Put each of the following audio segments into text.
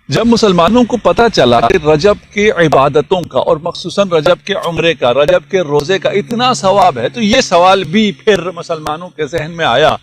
جب مسلمانوں کو پتہ چلا کہ رجب کی عبادتوں کا اور مخصوصاً رجب کے عمرے کا، رجب کے روزے کا اتنا ثواب ہے، تو یہ سوال بھی پھر مسلمانوں کے ذہن میں آیا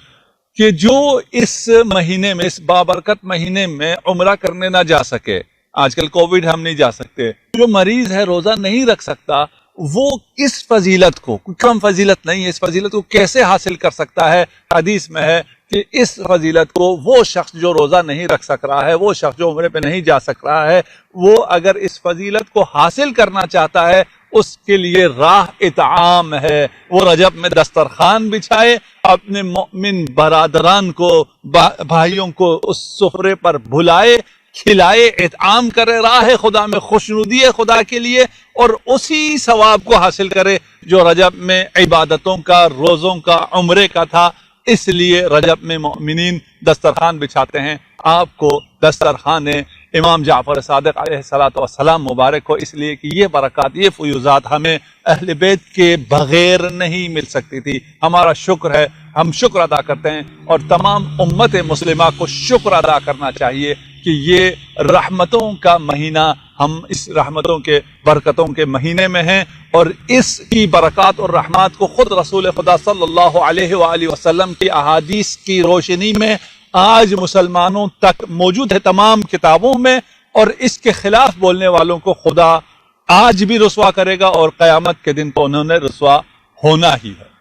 کہ جو اس مہینے میں، اس بابرکت مہینے میں عمرہ کرنے نہ جا سکے، آج کل کووڈ ہم نہیں جا سکتے، جو مریض ہے روزہ نہیں رکھ سکتا، وہ اس فضیلت کو، کوئی کم فضیلت نہیں ہے، اس فضیلت کو کیسے حاصل کر سکتا ہے؟ حدیث میں ہے کہ اس فضیلت کو وہ شخص جو روزہ نہیں رکھ سک رہا ہے، وہ شخص جو عمرے پہ نہیں جا سک رہا ہے، وہ اگر اس فضیلت کو حاصل کرنا چاہتا ہے، اس کے لیے راہ اطعام ہے، وہ رجب میں دسترخوان بچھائے، اپنے مومن برادران کو، بھائیوں کو اس سفرے پر بلائے، کھلائے، اطعام کرے، راہ خدا میں خوشنودی خدا کے لیے، اور اسی ثواب کو حاصل کرے جو رجب میں عبادتوں کا، روزوں کا، عمرے کا تھا۔ اس لیے رجب میں مومنین دسترخوان بچھاتے ہیں۔ آپ کو دسترخوان امام جعفر صادق علیہ السلام مبارک ہو، اس لیے کہ یہ برکات، یہ فیوزات ہمیں اہل بیت کے بغیر نہیں مل سکتی تھی۔ ہمارا شکر ہے، ہم شکر ادا کرتے ہیں، اور تمام امت مسلمہ کو شکر ادا کرنا چاہیے کہ یہ رحمتوں کا مہینہ، ہم اس رحمتوں کے، برکتوں کے مہینے میں ہیں، اور اس کی برکات اور رحمات کو خود رسول خدا صلی اللہ علیہ وآلہ وسلم کی احادیث کی روشنی میں آج مسلمانوں تک موجود ہے، تمام کتابوں میں، اور اس کے خلاف بولنے والوں کو خدا آج بھی رسوا کرے گا، اور قیامت کے دن تو انہوں نے رسوا ہونا ہی ہے۔